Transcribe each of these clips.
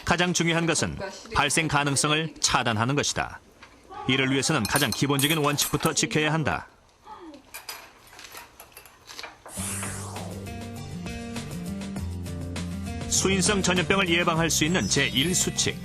가장 중요한 것은 발생 가능성을 차단하는 것이다. 이를 위해서는 가장 기본적인 원칙부터 지켜야 한다. 수인성 전염병을 예방할 수 있는 제1수칙.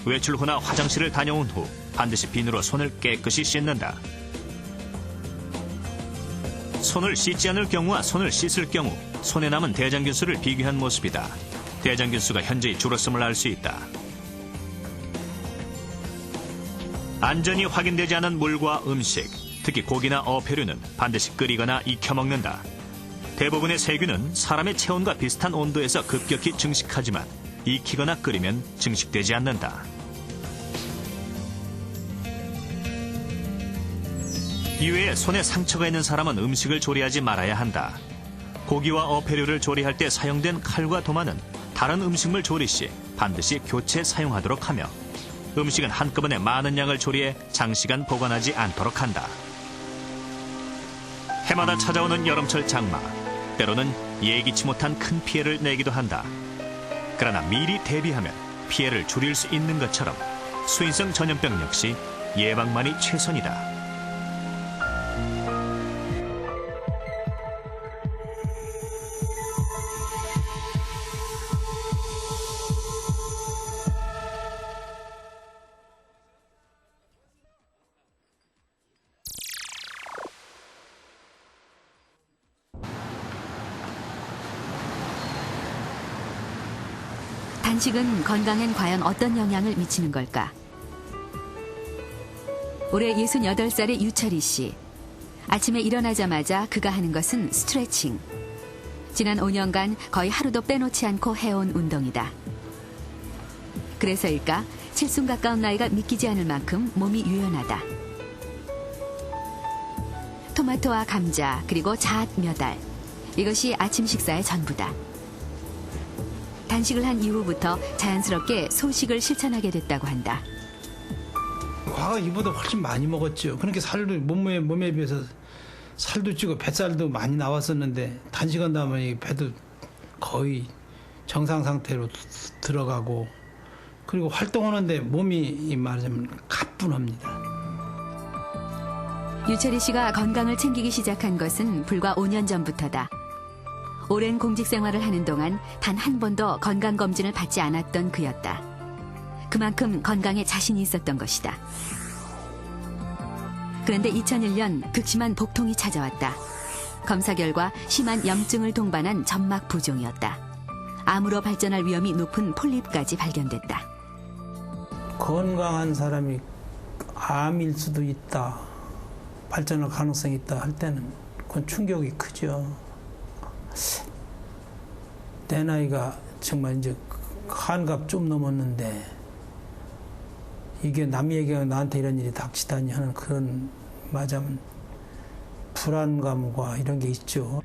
외출 후나 화장실을 다녀온 후 반드시 비누로 손을 깨끗이 씻는다. 손을 씻지 않을 경우와 손을 씻을 경우 손에 남은 대장균수를 비교한 모습이다. 대장균수가 현저히 줄었음을 알 수 있다. 안전이 확인되지 않은 물과 음식, 특히 고기나 어패류는 반드시 끓이거나 익혀 먹는다. 대부분의 세균은 사람의 체온과 비슷한 온도에서 급격히 증식하지만 익히거나 끓이면 증식되지 않는다. 이외에 손에 상처가 있는 사람은 음식을 조리하지 말아야 한다. 고기와 어패류를 조리할 때 사용된 칼과 도마는 다른 음식물 조리 시 반드시 교체 사용하도록 하며 음식은 한꺼번에 많은 양을 조리해 장시간 보관하지 않도록 한다. 해마다 찾아오는 여름철 장마, 때로는 예기치 못한 큰 피해를 내기도 한다. 그러나 미리 대비하면 피해를 줄일 수 있는 것처럼 수인성 전염병 역시 예방만이 최선이다. 단식은 건강엔 과연 어떤 영향을 미치는 걸까? 올해 68살의 유철희 씨. 아침에 일어나자마자 그가 하는 것은 스트레칭. 지난 5년간 거의 하루도 빼놓지 않고 해온 운동이다. 그래서일까 70 가까운 나이가 믿기지 않을 만큼 몸이 유연하다. 토마토와 감자 그리고 잣 몇 알. 이것이 아침 식사의 전부다. 단식을 한 이후부터 자연스럽게 소식을 실천하게 됐다고 한다. 과거 이보다 훨씬 많이 먹었죠. 그러니까 살도 몸에 비해서 살도 찌고 뱃살도 많이 나왔었는데 단식한 다음에 배도 거의 정상 상태로 들어가고 그리고 활동하는데 몸이 말하자면 가뿐합니다. 유철희 씨가 건강을 챙기기 시작한 것은 불과 5년 전부터다. 오랜 공직 생활을 하는 동안 단 한 번도 건강검진을 받지 않았던 그였다. 그만큼 건강에 자신이 있었던 것이다. 그런데 2001년 극심한 복통이 찾아왔다. 검사 결과 심한 염증을 동반한 점막 부종이었다. 암으로 발전할 위험이 높은 폴립까지 발견됐다. 건강한 사람이 암일 수도 있다. 발전할 가능성이 있다 할 때는 그건 충격이 크죠. 내 나이가 정말 이제 한갑 좀 넘었는데 이게 남이 얘기하면 나한테 이런 일이 닥치다니 하는 그런 맞으면 불안감과 이런 게 있죠.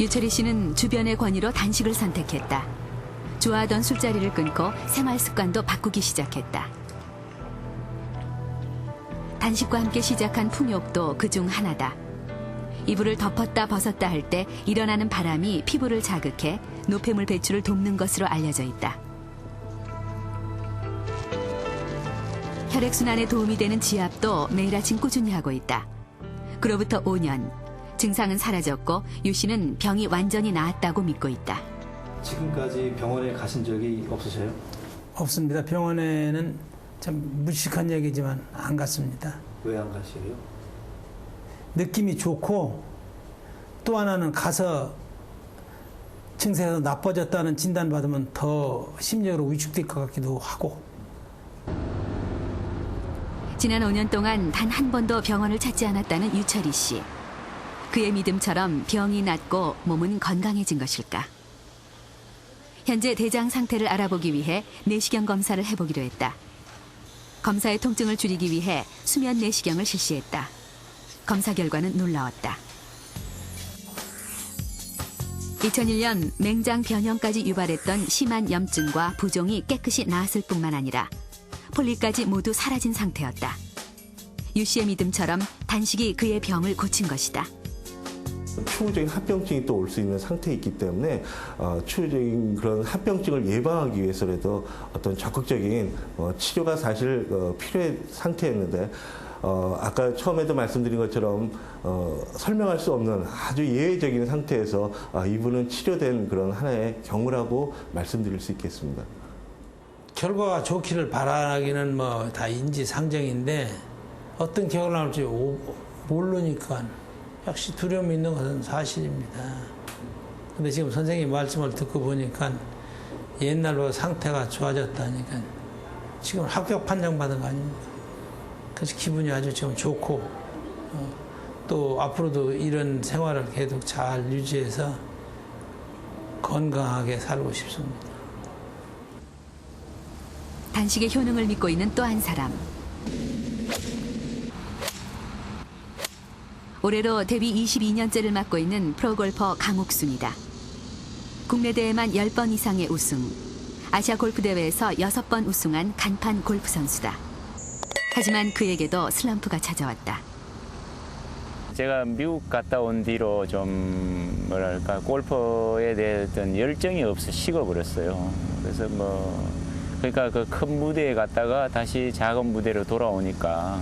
유철희 씨는 주변의 권유로 단식을 선택했다. 좋아하던 술자리를 끊고 생활 습관도 바꾸기 시작했다. 단식과 함께 시작한 풍욕도 그중 하나다. 이불을 덮었다 벗었다 할 때 일어나는 바람이 피부를 자극해 노폐물 배출을 돕는 것으로 알려져 있다. 혈액순환에 도움이 되는 지압도 매일 아침 꾸준히 하고 있다. 그로부터 5년, 증상은 사라졌고 유 씨는 병이 완전히 나았다고 믿고 있다. 지금까지 병원에 가신 적이 없으세요? 없습니다. 병원에는 참 무식한 얘기지만 안 갔습니다. 왜 안 가시게요? 느낌이 좋고 또 하나는 가서 증세가 나빠졌다는 진단받으면 더 심리적으로 위축될 것 같기도 하고. 지난 5년 동안 단 한 번도 병원을 찾지 않았다는 유철희 씨. 그의 믿음처럼 병이 낫고 몸은 건강해진 것일까? 현재 대장 상태를 알아보기 위해 내시경 검사를 해보기로 했다. 검사의 통증을 줄이기 위해 수면 내시경을 실시했다. 검사 결과는 놀라웠다. 2001년 맹장 변형까지 유발했던 심한 염증과 부종이 깨끗이 나았을 뿐만 아니라 폴립까지 모두 사라진 상태였다. 유 씨의 믿음처럼 단식이 그의 병을 고친 것이다. 추후적인 합병증이 또 올 수 있는 상태에 있기 때문에 추후적인 그런 합병증을 예방하기 위해서라도 어떤 적극적인 치료가 사실 필요한 상태였는데 아까 처음에도 말씀드린 것처럼 설명할 수 없는 아주 예외적인 상태에서 이분은 치료된 그런 하나의 경우라고 말씀드릴 수 있겠습니다. 결과가 좋기를 바라기는 뭐 다 인지상정인데 어떤 결과가 나올지 모르니까 역시 두려움이 있는 것은 사실입니다. 근데 지금 선생님 말씀을 듣고 보니까 옛날보다 상태가 좋아졌다니까 지금 합격 판정받은 거 아닙니까? 그래서 기분이 아주 지금 좋고 또 앞으로도 이런 생활을 계속 잘 유지해서 건강하게 살고 싶습니다. 단식의 효능을 믿고 있는 또 한 사람. 올해로 데뷔 22년째를 맡고 있는 프로골퍼 강옥순이다. 국내 대회만 10번 이상의 우승, 아시아 골프 대회에서 6번 우승한 간판 골프 선수다. 하지만 그에게도 슬럼프가 찾아왔다. 제가 미국 갔다 온 뒤로 좀 뭐랄까 골퍼에 대한 열정이 없어 식어버렸어요. 그래서 그러니까 그 큰 무대에 갔다가 다시 작은 무대로 돌아오니까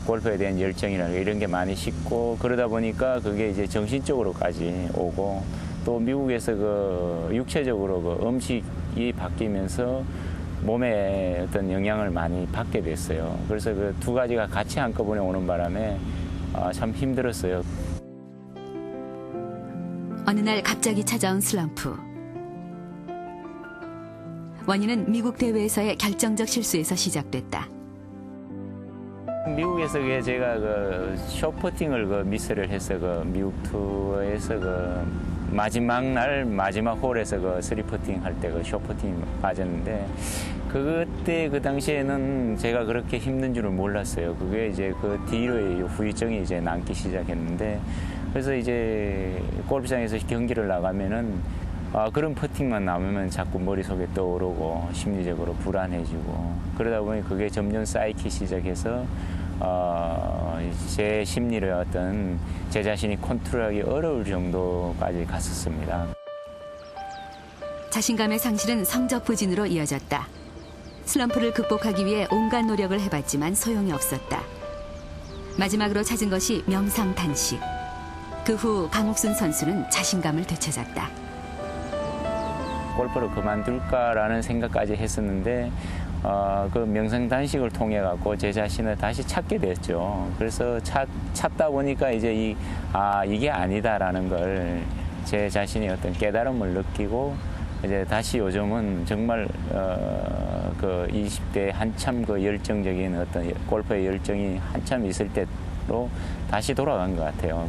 골프에 대한 열정이나 이런 게 많이 식고 그러다 보니까 그게 이제 정신적으로까지 오고 또 미국에서 그 육체적으로 그 음식이 바뀌면서 몸에 어떤 영향을 많이 받게 됐어요. 그래서 그 두 가지가 같이 한꺼번에 오는 바람에 참 힘들었어요. 어느 날 갑자기 찾아온 슬럼프. 원인은 미국 대회에서의 결정적 실수에서 시작됐다. 미국에서 제가 그 숏퍼팅을 그 미스를 해서 그 미국 투어에서 그 마지막 날 마지막 홀에서 그 쓰리퍼팅 할 때 그 숏퍼팅이 빠졌는데 그때 그 당시에는 제가 그렇게 힘든 줄을 몰랐어요. 그게 이제 그 뒤로의 후유증이 이제 남기 시작했는데 그래서 이제 골프장에서 경기를 나가면은 그런 퍼팅만 나오면 자꾸 머릿속에 떠오르고 심리적으로 불안해지고 그러다 보니 그게 점점 쌓이기 시작해서 제 심리를 어떤 제 자신이 컨트롤하기 어려울 정도까지 갔었습니다. 자신감의 상실은 성적 부진으로 이어졌다. 슬럼프를 극복하기 위해 온갖 노력을 해봤지만 소용이 없었다. 마지막으로 찾은 것이 명상 단식. 그 후 강옥순 선수는 자신감을 되찾았다. 골프를 그만둘까라는 생각까지 했었는데 그 명상 단식을 통해 갖고 제 자신을 다시 찾게 됐죠. 그래서 찾다 보니까 이제 이게 아니다라는 걸 제 자신이 어떤 깨달음을 느끼고 이제 다시 요즘은 정말 그 20대 한참 그 열정적인 어떤 골프의 열정이 한참 있을 때로 다시 돌아간 것 같아요.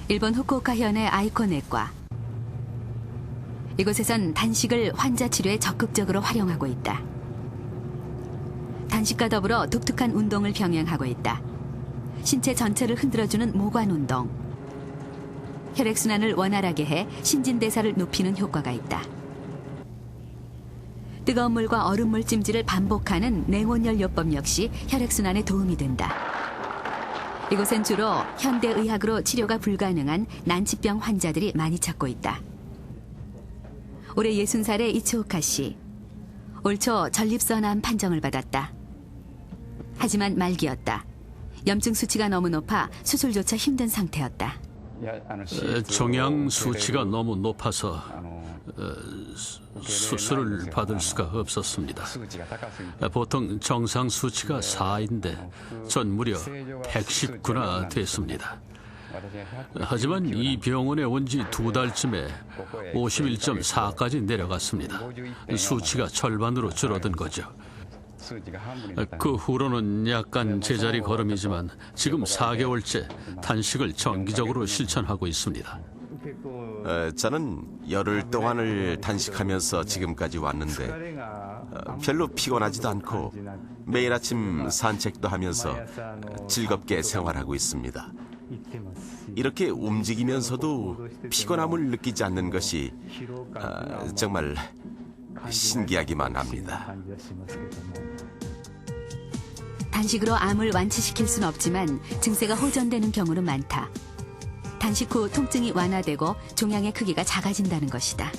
일본 후쿠오카 현의 아이코넷과 이곳에선 단식을 환자 치료에 적극적으로 활용하고 있다. 단식과 더불어 독특한 운동을 병행하고 있다. 신체 전체를 흔들어주는 모관 운동. 혈액순환을 원활하게 해 신진대사를 높이는 효과가 있다. 뜨거운 물과 얼음물 찜질을 반복하는 냉온연료법 역시 혈액순환에 도움이 된다. 이곳엔 주로 현대의학으로 치료가 불가능한 난치병 환자들이 많이 찾고 있다. 올해 60살의 이츠오카 씨. 올 초 전립선암 판정을 받았다. 하지만 말기였다. 염증 수치가 너무 높아 수술조차 힘든 상태였다. 종양 수치가 너무 높아서 수술을 받을 수가 없었습니다. 보통 정상 수치가 4인데 전 무려 119나 됐습니다. 하지만 이 병원에 온 지 2달쯤에 51.4까지 내려갔습니다. 수치가 절반으로 줄어든 거죠. 그 후로는 약간 제자리 걸음이지만 지금 4개월째 단식을 정기적으로 실천하고 있습니다. 저는 열흘 동안을 단식하면서 지금까지 왔는데 별로 피곤하지도 않고 매일 아침 산책도 하면서 즐겁게 생활하고 있습니다. 이렇게 움직이면서도 피곤함을 느끼지 않는 것이 정말 신기하기만 합니다. 단식으로 암을 완치시킬 순 없지만 증세가 호전되는 경우는 많다. 단식 후 통증이 완화되고 종양의 크기가 작아진다는 것이다.